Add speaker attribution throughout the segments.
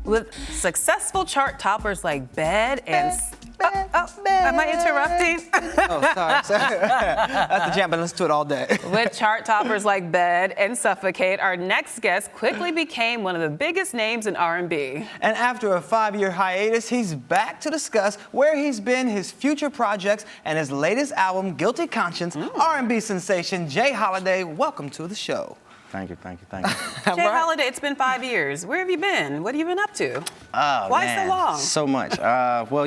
Speaker 1: With successful chart toppers like Bed and... am I interrupting?
Speaker 2: Oh, sorry. That's the jam, but listen to it all day.
Speaker 1: With chart toppers like Bed and Suffocate, our next guest quickly became one of the biggest names in R&B.
Speaker 2: And after a 5-year hiatus, he's back to discuss where he's been, his future projects, and his latest album, Guilty Conscience. R&B sensation Jay Holiday, welcome to the show.
Speaker 3: Thank you.
Speaker 1: Jay Holiday, it's been 5 years. Where have you been? What have you been up to? Why
Speaker 3: man,
Speaker 1: so long?
Speaker 3: So much. Well,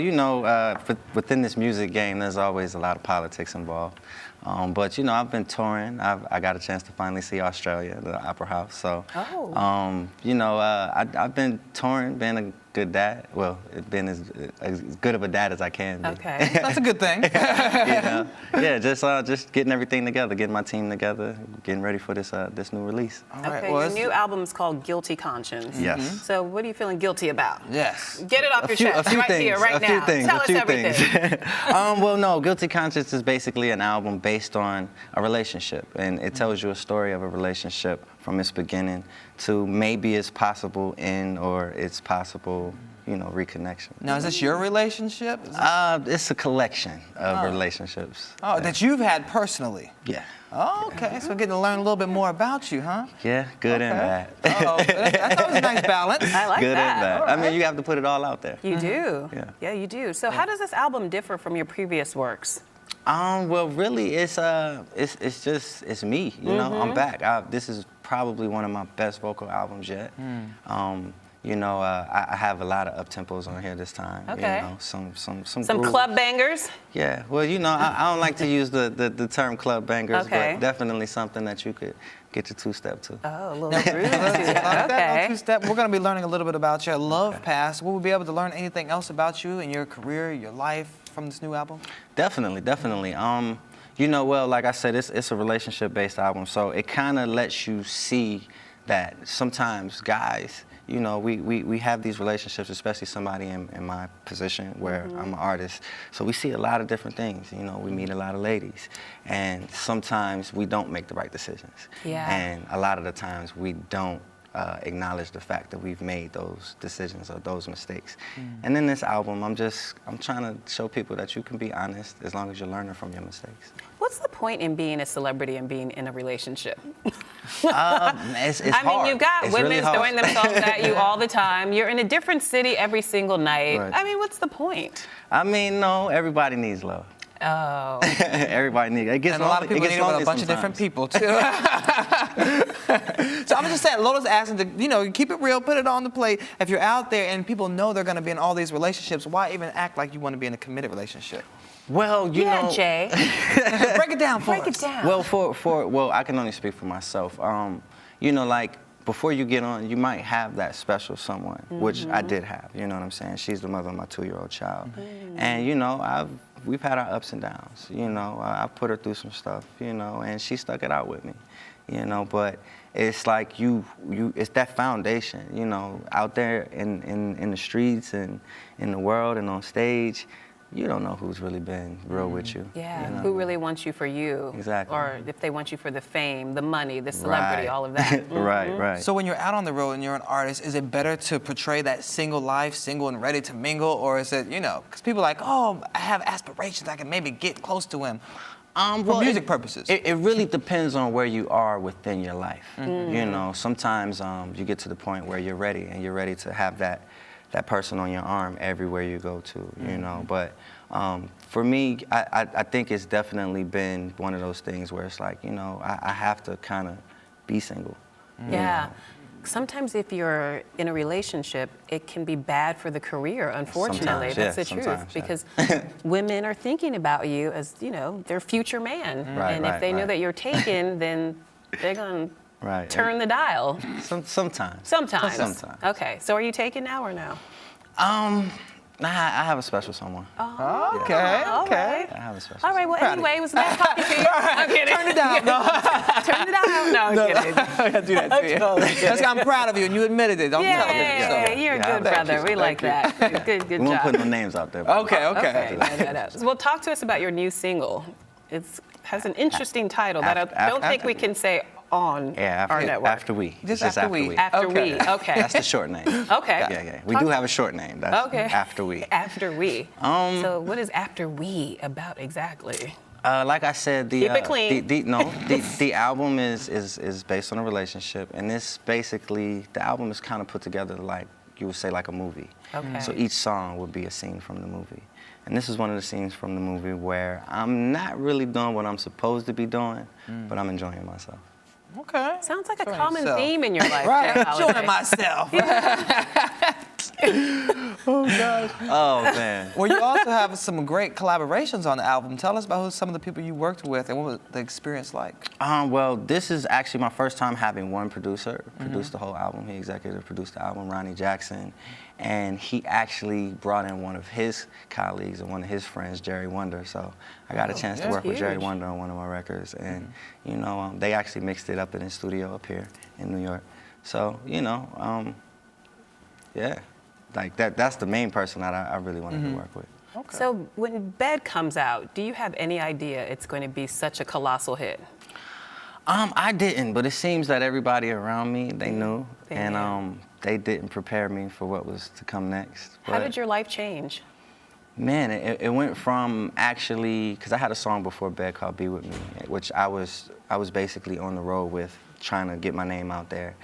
Speaker 3: within this music game, there's always a lot of politics involved. But I've been touring. I got a chance to finally see Australia, the Opera House. So, I've been touring, being a good dad. Well, being as good of a dad as I can be.
Speaker 1: Okay.
Speaker 2: That's a good thing.
Speaker 3: Just getting everything together, getting my team together, getting ready for this new release.
Speaker 2: All right,
Speaker 1: Okay, your new album is called Guilty Conscience.
Speaker 3: Yes.
Speaker 1: So what are you feeling guilty about?
Speaker 2: Yes.
Speaker 1: Get it off your chest here, right now. Tell us everything.
Speaker 3: Well, no, Guilty Conscience is basically an album based on a relationship, and it tells you a story of a relationship from its beginning to maybe it's possible in or it's possible, reconnection.
Speaker 2: Now, is this your relationship?
Speaker 3: It's a collection of relationships.
Speaker 2: Oh, that you've had personally?
Speaker 3: Yeah.
Speaker 2: Oh, okay. So we're getting to learn a little bit more about you, huh?
Speaker 3: Yeah, good and bad.
Speaker 2: Oh, that's always a nice balance.
Speaker 1: I like
Speaker 3: Good
Speaker 1: that.
Speaker 3: and bad.
Speaker 1: All
Speaker 3: I mean,
Speaker 1: right.
Speaker 3: you have to put it all out there.
Speaker 1: You do.
Speaker 3: Yeah.
Speaker 1: You do. So how does this album differ from your previous works?
Speaker 3: Well, really, it's me. I'm back. This is probably one of my best vocal albums yet. I have a lot of up tempos on here this time.
Speaker 1: Okay.
Speaker 3: Some
Speaker 1: Some club bangers?
Speaker 3: Yeah. Well, I don't like to use the term club bangers,
Speaker 1: Okay.
Speaker 3: but definitely something that you could get your two-step to.
Speaker 1: Oh, a little groove to it. Okay.
Speaker 2: Two-step. We're going to be learning a little bit about your love past. Will we be able to learn anything else about you and your career, your life from this new album?
Speaker 3: Definitely. Like I said, it's a relationship-based album, so it kind of lets you see that sometimes guys, we have these relationships, especially somebody in my position where I'm an artist. So we see a lot of different things. We meet a lot of ladies, and sometimes we don't make the right decisions.
Speaker 1: Yeah.
Speaker 3: And a lot of the times we don't acknowledge the fact that we've made those decisions or those mistakes. And in this album, I'm trying to show people that you can be honest as long as you're learning from your mistakes.
Speaker 1: What's the point in being a celebrity and being in a relationship?
Speaker 3: It's hard.
Speaker 1: I mean, you've got
Speaker 3: It's
Speaker 1: women
Speaker 3: really hard.
Speaker 1: throwing themselves at you all the time. You're in a different city every single night.
Speaker 3: Right.
Speaker 1: I mean, what's the point?
Speaker 3: I mean, no, everybody needs love.
Speaker 1: Oh.
Speaker 3: Everybody needs it. Gets
Speaker 2: And a lot of people need it with a bunch of different people, too. So I'm just saying, Lola's asking to, keep it real, put it on the plate. If you're out there and people know they're going to be in all these relationships, why even act like you want to be in a committed relationship?
Speaker 3: Well, you know.
Speaker 1: Jay.
Speaker 2: Break it down for us.
Speaker 1: Break it down.
Speaker 3: Well, I can only speak for myself. Like before you get on, you might have that special someone, which I did have. You know what I'm saying? She's the mother of my 2-year-old child, and we've had our ups and downs. I put her through some stuff. And she stuck it out with me. But it's like it's that foundation. Out there in the streets and in the world and on stage. You don't know who's really been real with you.
Speaker 1: Yeah, who really wants you for you.
Speaker 3: Exactly.
Speaker 1: Or if they want you for the fame, the money, the celebrity, all of that.
Speaker 3: Right.
Speaker 2: So when you're out on the road and you're an artist, is it better to portray that single life, single and ready to mingle? Or is it, because people are like, oh, I have aspirations, I can maybe get close to him. For music purposes.
Speaker 3: It really depends on where you are within your life. Sometimes you get to the point where you're ready and you're ready to have that person on your arm everywhere you go to, But for me, I think it's definitely been one of those things where it's like, I have to kind of be single.
Speaker 1: Yeah. Sometimes if you're in a relationship, it can be bad for the career, unfortunately.
Speaker 3: Sometimes,
Speaker 1: That's the truth.
Speaker 3: yeah.
Speaker 1: Because women are thinking about you as, their future man. And if they know that you're taken, then they're going to turn the dial.
Speaker 3: Sometimes.
Speaker 1: Sometimes. Okay. So are you taken now or no?
Speaker 3: I have a special someone.
Speaker 2: Oh, okay.
Speaker 1: All right.
Speaker 3: I have a special
Speaker 1: All right. Well,
Speaker 2: Proud of
Speaker 1: anyway, it was nice talking to you. I'm kidding.
Speaker 2: Turn it down. No.
Speaker 1: Turn it down. No, I'm kidding.
Speaker 2: I do that to you. That's I'm proud of you, and you admitted it. I'm telling you.
Speaker 1: Yeah, you're a good brother. We like that. Good
Speaker 3: We won't
Speaker 1: job.
Speaker 3: put no names out there. but-
Speaker 2: Okay.
Speaker 1: No. Well, talk to us about your new single. It has an interesting title that I don't think we can say on our network?
Speaker 3: After We.
Speaker 2: Just
Speaker 3: It's
Speaker 2: After We.
Speaker 1: After We, okay.
Speaker 3: That's the short name.
Speaker 1: Okay.
Speaker 3: Yeah. We do have a short name. That's
Speaker 1: Okay.
Speaker 3: After We.
Speaker 1: After We. So what is After We about exactly?
Speaker 3: Like I said,
Speaker 1: Keep it clean.
Speaker 3: The album is based on a relationship, and this basically, the album is kind of put together like you would say like a movie.
Speaker 1: Okay.
Speaker 3: So each song would be a scene from the movie. And this is one of the scenes from the movie where I'm not really doing what I'm supposed to be doing, but I'm enjoying myself.
Speaker 2: Okay.
Speaker 1: Sounds like a
Speaker 2: Enjoying
Speaker 1: common
Speaker 2: yourself.
Speaker 1: theme in your life.
Speaker 2: Right.
Speaker 1: Jeff Holiday.
Speaker 2: Enjoying myself.
Speaker 3: Oh, man.
Speaker 2: Well, you also have some great collaborations on the album. Tell us about who some of the people you worked with and what was the experience like?
Speaker 3: Well, this is actually my first time having one producer produce the whole album. He executive produced the album, Ronnie Jackson. And he actually brought in one of his colleagues and one of his friends, Jerry Wonder. So I got a chance to work with Jerry Wonder on one of my records. And, you know, they actually mixed it up in his studio up here in New York. So, you know, yeah. Like that's the main person that I really wanted to work with.
Speaker 2: Okay.
Speaker 1: So when Bed comes out, do you have any idea it's going to be such a colossal hit?
Speaker 3: I didn't, but it seems that everybody around me, they knew. And they didn't prepare me for what was to come next.
Speaker 1: How did your life change?
Speaker 3: Man, it went from actually, because I had a song before Bed called Be With Me, which I was basically on the road with, trying to get my name out there.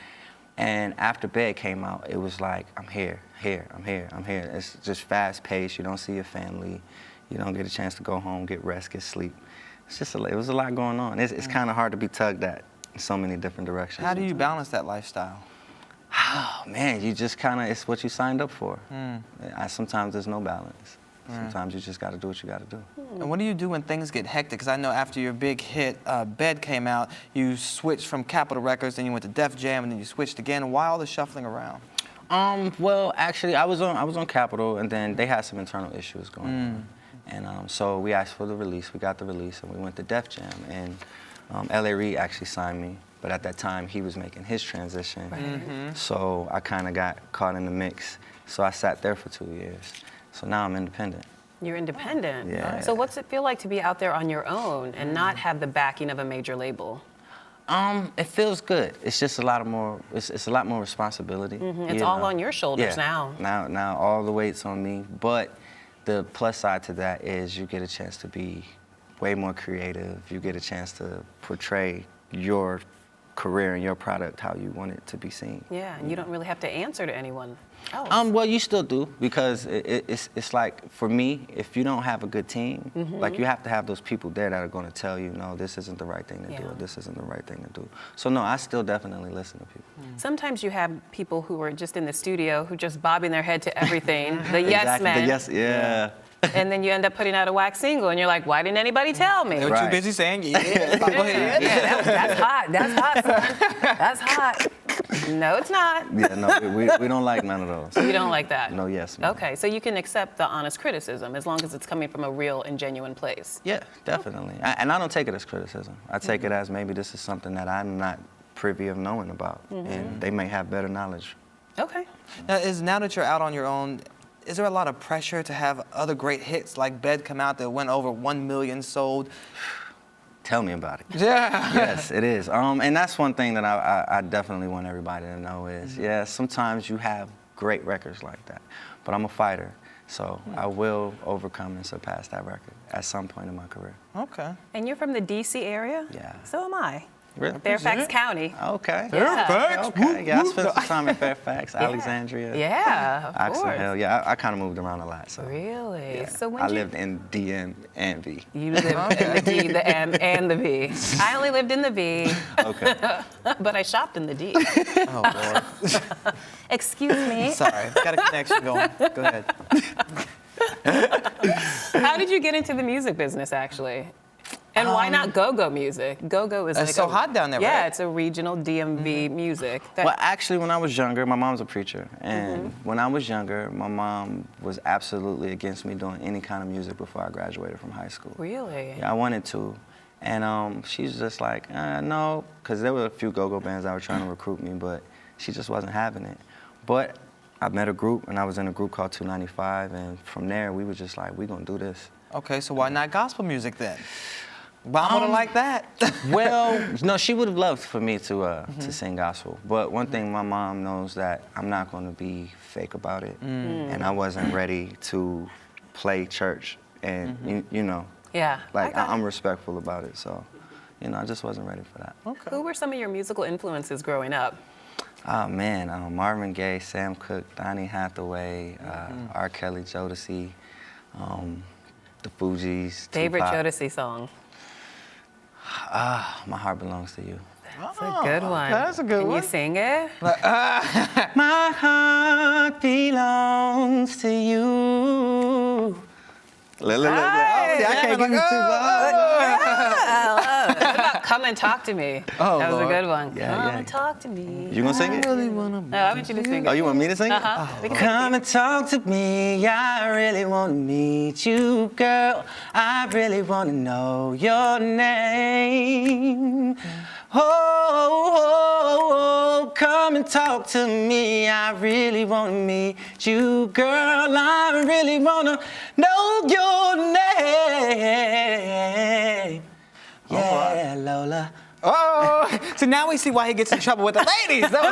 Speaker 3: And after Bed came out, it was like, I'm here. It's just fast paced. You don't see your family. You don't get a chance to go home, get rest, get sleep. It was a lot going on. It's kind of hard to be tugged at in so many different directions.
Speaker 2: How do you balance that lifestyle?
Speaker 3: Oh, man, you just kind of, it's what you signed up for. Sometimes there's no balance. Sometimes you just got to do what you got to do.
Speaker 2: And what do you do when things get hectic? Because I know after your big hit, Bed came out, you switched from Capitol Records, then you went to Def Jam, and then you switched again. Why all the shuffling around?
Speaker 3: Well, actually, I was on Capitol, and then they had some internal issues going on. And so we asked for the release. We got the release, and we went to Def Jam. And L.A. Reid actually signed me. But at that time, he was making his transition. So I kind of got caught in the mix. So I sat there for 2 years. So now I'm independent.
Speaker 1: You're independent.
Speaker 3: Yeah.
Speaker 1: So what's it feel like to be out there on your own and not have the backing of a major label?
Speaker 3: It feels good. It's just a lot more. It's a lot more responsibility.
Speaker 1: It's all on your shoulders now.
Speaker 3: Now all the weight's on me. But the plus side to that is you get a chance to be way more creative. You get a chance to portray your career and your product how you want it to be seen.
Speaker 1: Yeah, and you don't really have to answer to anyone else.
Speaker 3: Well, you still do, because it's like, for me, if you don't have a good team, like you have to have those people there that are going to tell you, no, this isn't the right thing to do, or this isn't the right thing to do. So no, I still definitely listen to people.
Speaker 1: Sometimes you have people who are just in the studio who just bobbing their head to everything, the yes men.
Speaker 3: The yes, yeah.
Speaker 1: And then you end up putting out a wax single, and you're like, why didn't anybody tell me?
Speaker 2: They were too busy saying, go ahead.
Speaker 1: That's hot. That's hot, son. That's hot. No, it's not.
Speaker 3: Yeah, no, we don't like none of those.
Speaker 1: You don't like that?
Speaker 3: No, yes, ma'am.
Speaker 1: Okay, so you can accept the honest criticism as long as it's coming from a real and genuine place.
Speaker 3: Yeah, definitely. And I don't take it as criticism. I take it as maybe this is something that I'm not privy of knowing about, and they may have better knowledge.
Speaker 1: Okay.
Speaker 2: Now that you're out on your own, is there a lot of pressure to have other great hits like Bed come out that went over 1 million sold?
Speaker 3: Tell me about it.
Speaker 2: Yeah.
Speaker 3: Yes, it is. And that's one thing that I definitely want everybody to know is, yeah, sometimes you have great records like that, but I'm a fighter, so I will overcome and surpass that record at some point in my career.
Speaker 2: Okay.
Speaker 1: And you're from the D.C. area?
Speaker 3: Yeah.
Speaker 1: So am I.
Speaker 3: Really?
Speaker 1: Fairfax County.
Speaker 3: Okay.
Speaker 2: Fairfax.
Speaker 3: Okay. Yeah, I spent some time in Fairfax, Alexandria.
Speaker 1: Yeah, of
Speaker 3: Oxon
Speaker 1: course.
Speaker 3: Hill. Yeah, I kind of moved around a lot. So.
Speaker 1: Really?
Speaker 3: Yeah.
Speaker 1: So when
Speaker 3: I lived in DM and V.
Speaker 1: You lived in the D, the M, and the V. I only lived in the V,
Speaker 3: Okay.
Speaker 1: but I shopped in the D.
Speaker 2: Oh, Lord.
Speaker 1: Excuse me.
Speaker 2: Sorry. Got a connection going. Go ahead.
Speaker 1: How did you get into the music business, actually? And why not go-go music? Go-go is
Speaker 2: It's
Speaker 1: like
Speaker 2: so hot down there,
Speaker 1: Yeah,
Speaker 2: right?
Speaker 1: it's a regional DMV music.
Speaker 3: Well, actually, when I was younger, my mom's a preacher. And when I was younger, my mom was absolutely against me doing any kind of music before I graduated from high school.
Speaker 1: Really?
Speaker 3: Yeah, I wanted to. And she's just like, no, because there were a few go-go bands that were trying to recruit me, but she just wasn't having it. But I met a group, and I was in a group called 295, and from there, we were just like, we're going to do this.
Speaker 2: Okay, so why not gospel music then? Mom would have liked that.
Speaker 3: Well, no, she would have loved for me to sing gospel. But one thing my mom knows that I'm not going to be fake about it. And I wasn't ready to play church. And, you know,
Speaker 1: Yeah.
Speaker 3: like I'm respectful about it. So, you know, I just wasn't ready for that.
Speaker 2: Okay.
Speaker 1: Who were some of your musical influences growing up?
Speaker 3: Oh, man, Marvin Gaye, Sam Cooke, Donny Hathaway, R. Kelly, Jodeci, the Fugees,
Speaker 1: Favorite
Speaker 3: Tupac.
Speaker 1: Jodeci song?
Speaker 3: My Heart Belongs to You.
Speaker 1: That's a good one.
Speaker 2: That's a good
Speaker 1: Can
Speaker 2: one.
Speaker 1: you sing it?
Speaker 3: My heart belongs to you. Look.
Speaker 1: Nice.
Speaker 3: See, I can't give you too much.
Speaker 1: What about Come and Talk to Me?
Speaker 3: Oh,
Speaker 1: that was
Speaker 3: Lord.
Speaker 1: a good one.
Speaker 3: Yeah,
Speaker 1: Come
Speaker 3: yeah.
Speaker 1: and talk to me.
Speaker 3: You gonna sing it?
Speaker 1: No, I want you to sing it.
Speaker 3: Oh, you want me to sing it?
Speaker 1: Uh-huh.
Speaker 3: Come and talk to me. I really want to meet you, girl. I really want to know your name. Oh, come and talk to me. I really want to meet you, girl. I really want to know your name. Yeah, Lola.
Speaker 2: Oh, so now we see why he gets in trouble with the ladies. Now,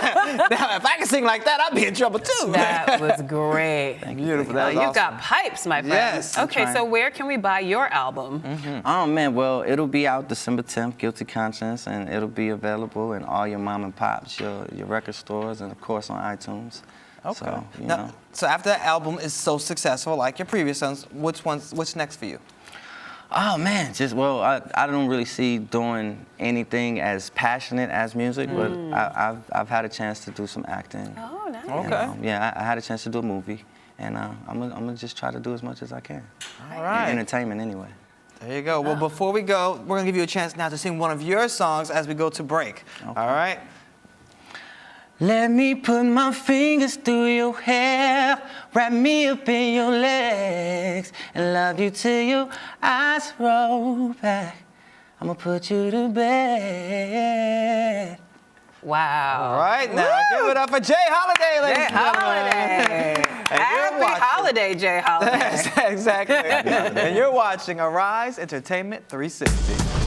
Speaker 2: if I can sing like that, I'd be in trouble too.
Speaker 1: That was great.
Speaker 2: Beautiful. That was
Speaker 1: You've
Speaker 2: awesome.
Speaker 1: got pipes, my friend.
Speaker 2: Yes, I'm
Speaker 1: Okay,
Speaker 3: trying.
Speaker 1: so where can we buy your album?
Speaker 3: Oh man, well it'll be out December 10th, Guilty Conscience, and it'll be available in all your mom and pops, your record stores, and of course on iTunes.
Speaker 2: Okay.
Speaker 3: So, you
Speaker 2: Now,
Speaker 3: know.
Speaker 2: so after that album is so successful, like your previous ones, what's next for you?
Speaker 3: Oh man, I don't really see doing anything as passionate as music, but I've had a chance to do some acting.
Speaker 1: Oh, nice.
Speaker 2: Okay.
Speaker 3: And, yeah, I had a chance to do a movie, and I'm gonna just try to do as much as I can.
Speaker 2: All right.
Speaker 3: Entertainment anyway.
Speaker 2: There you go. Well, before we go, we're gonna give you a chance now to sing one of your songs as we go to break.
Speaker 3: Okay.
Speaker 2: All right.
Speaker 3: Let me put my fingers through your hair, wrap me up in your legs, and love you till your eyes roll back. I'ma put you to bed.
Speaker 1: Wow.
Speaker 2: All right. Now give it up for Jay Holiday, ladies
Speaker 1: Jay
Speaker 2: and gentlemen.
Speaker 1: Holiday.
Speaker 2: And you're
Speaker 1: Happy
Speaker 2: watching-
Speaker 1: holiday, Jay Holiday.
Speaker 2: Yes, exactly. And you're watching Arise Entertainment 360.